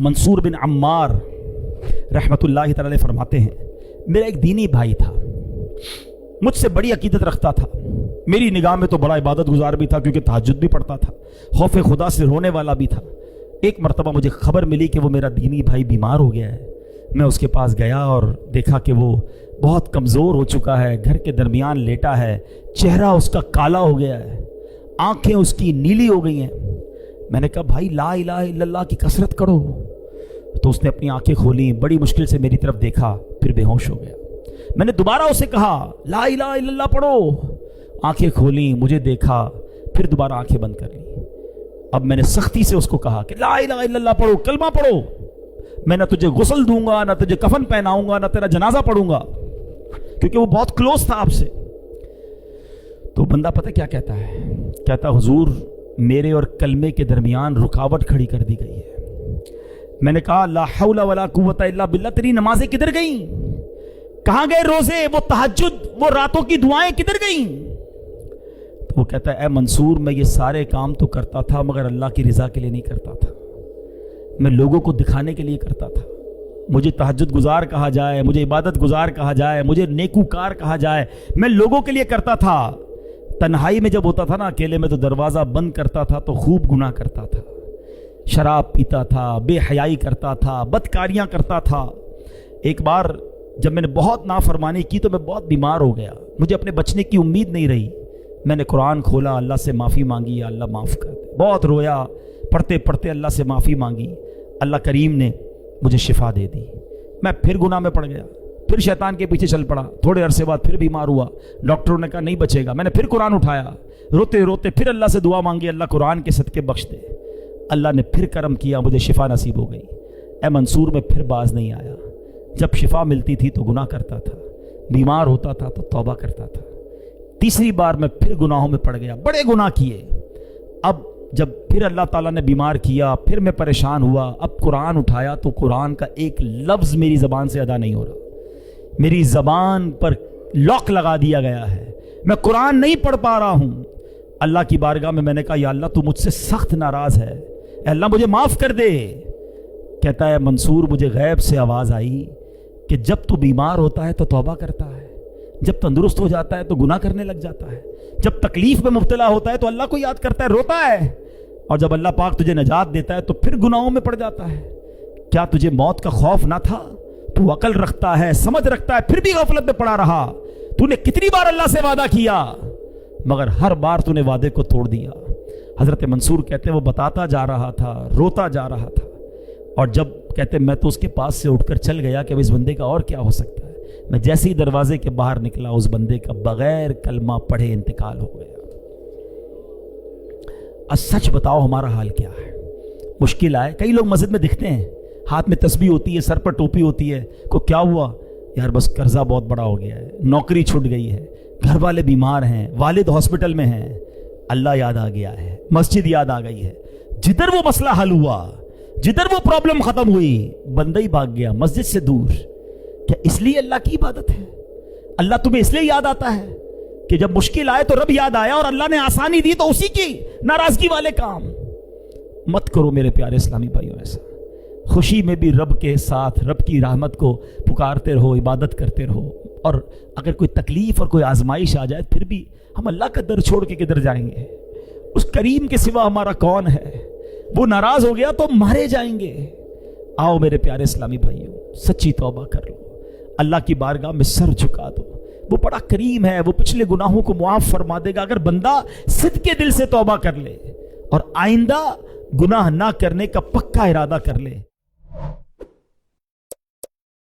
मंसूर बिन अम्मार रहमतुल्लाहि तआला अलैह फरमाते हैं, मेरा एक दीनी भाई था, मुझसे बड़ी अकीदत रखता था, मेरी निगाह में तो बड़ा इबादत गुजार भी था क्योंकि तहज्जुद भी पढ़ता था, खौफ खुदा से रोने वाला भी था। एक मरतबा मुझे खबर मिली कि वो मेरा दीनी भाई बीमार हो गया है। मैं उसके पास गया और देखा कि वो बहुत कमज़ोर हो चुका है, घर के दरमियान लेटा है, चेहरा उसका काला हो गया है, आंखें उसकी नीली हो गई हैं। मैंने कहा भाई ला इलाहा इल्लल्लाह की कसरत करो। तो उसने अपनी आंखें खोली, बड़ी मुश्किल से मेरी तरफ देखा, फिर बेहोश हो गया। मैंने दोबारा उसे कहा ला इलाहा इल्लल्लाह पढ़ो, आंखें खोली, मुझे देखा, फिर दोबारा आंखें बंद कर ली। अब मैंने सख्ती से उसको कहा कि ला इलाहा इल्लल्लाह पढ़ो, कलमा पढ़ो, मैं ना तुझे गुस्ल दूंगा, ना तुझे कफन पहनाऊंगा, ना तेरा जनाजा पढ़ूंगा, क्योंकि वो बहुत क्लोज था आपसे। तो बंदा पता क्या कहता है, कहता हुजूर मेरे और कलमे के दरमियान रुकावट खड़ी कर दी गई है। मैंने कहा ला हौला वला कुव्वता इल्ला बिल्लाह, तेरी नमाजें किधर गई, कहां गए रोजे, वो तहज्जुद, वो रातों की दुआएं किधर गई? तो वो कहता है ए मंसूर, मैं ये सारे काम तो करता था मगर अल्लाह की रजा के लिए नहीं करता था, मैं लोगों को दिखाने के लिए करता था। मुझे तहज्जुद गुजार कहा जाए, मुझे इबादत गुजार कहा जाए, मुझे नेकूकार कहा जाए, मैं लोगों के लिए करता था। तन्हाई में जब होता था ना अकेले में, तो दरवाज़ा बंद करता था तो खूब गुनाह करता था, शराब पीता था, बेहयाई करता था, बदकारियां करता था। एक बार जब मैंने बहुत नाफरमानी की तो मैं बहुत बीमार हो गया, मुझे अपने बचने की उम्मीद नहीं रही। मैंने कुरान खोला, अल्लाह से माफ़ी मांगी, या अल्लाह माफ़ कर दे। बहुत रोया, पढ़ते पढ़ते अल्लाह से माफ़ी मांगी, अल्लाह करीम ने मुझे शिफा दे दी। मैं फिर गुनाह में पड़ गया, फिर शैतान के पीछे चल पड़ा। थोड़े अरसे बाद फिर बीमार हुआ, डॉक्टरों ने कहा नहीं बचेगा। मैंने फिर कुरान उठाया, रोते रोते फिर अल्लाह से दुआ मांगी, अल्लाह कुरान के सदके बख्श दे। अल्लाह ने फिर करम किया, मुझे शिफा नसीब हो गई। ए मंसूर में फिर बाज नहीं आया। जब शिफा मिलती थी तो गुनाह करता था, बीमार होता था तो तौबा करता था। तीसरी बार मैं फिर गुनाहों में पड़ गया, बड़े गुनाह किए। अब जब फिर अल्लाह ताला ने बीमार किया, फिर मैं परेशान हुआ। अब कुरान उठाया तो कुरान का एक लफ्ज़ मेरी ज़बान से अदा नहीं हो रहा, मेरी ज़बान पर लॉक लगा दिया गया है, मैं कुरान नहीं पढ़ पा रहा हूँ। अल्लाह की बारगाह में मैंने कहा या अल्लाह तू मुझसे सख्त नाराज़ है, अल्लाह मुझे माफ़ कर दे। कहता है मंसूर, मुझे गैब से आवाज़ आई कि जब तू बीमार होता है तो तौबा करता है, जब तंदुरुस्त हो जाता है तो गुनाह करने लग जाता है, जब तकलीफ में मुब्तला होता है तो अल्लाह को याद करता है, रोता है, और जब अल्लाह पाक तुझे नजात देता है तो फिर गुनाहों में पड़ जाता है। क्या तुझे मौत का खौफ ना था? तू अकल रखता है, समझ रखता है, फिर भी गफलत में पड़ा रहा। तूने कितनी बार अल्लाह से वादा किया मगर हर बार तूने वादे को तोड़ दिया। हजरत मंसूर कहते वो बताता जा रहा था, रोता जा रहा था, और जब कहते मैं तो उसके पास से उठकर चल गया कि अब इस बंदे का और क्या हो सकता है। मैं जैसे ही दरवाजे के बाहर निकला, उस बंदे का बगैर कलमा पढ़े इंतकाल हो गया। अब सच बताओ हमारा हाल क्या है? मुश्किल आए। कई लोग मस्जिद में दिखते हैं, हाथ में तस्बीह होती है, सर पर टोपी होती है, को क्या हुआ यार, बस कर्जा बहुत बड़ा हो गया है, नौकरी छूट गई है, घर वाले बीमार हैं, वालिद हॉस्पिटल में हैं, अल्लाह याद आ गया है, मस्जिद याद आ गई है। जिधर वो मसला हल हुआ, जिधर वो प्रॉब्लम खत्म हुई, बंदा ही भाग गया मस्जिद से दूर। क्या इसलिए अल्लाह की इबादत है? अल्लाह तुम्हें इसलिए याद आता है कि जब मुश्किल आए तो रब याद आया, और अल्लाह ने आसानी दी तो उसी की नाराजगी वाले काम मत करो मेरे प्यारे इस्लामी भाइयों। ऐसा खुशी में भी रब के साथ रब की रहमत को पुकारते रहो, इबादत करते रहो। और अगर कोई तकलीफ और कोई आजमाइश आ जाए फिर भी हम अल्लाह का दर छोड़ के किधर जाएंगे? उस करीम के सिवा हमारा कौन है? वो नाराज हो गया तो मारे जाएंगे। आओ मेरे प्यारे इस्लामी भाइयों, सच्ची तौबा कर लो, अल्लाह की बारगाह में सर झुका दो। वो बड़ा करीम है, वो पिछले गुनाहों को मुआफ फरमा देगा अगर बंदा सिद्के दिल से तौबा कर ले और आइंदा गुनाह ना करने का पक्का इरादा कर ले।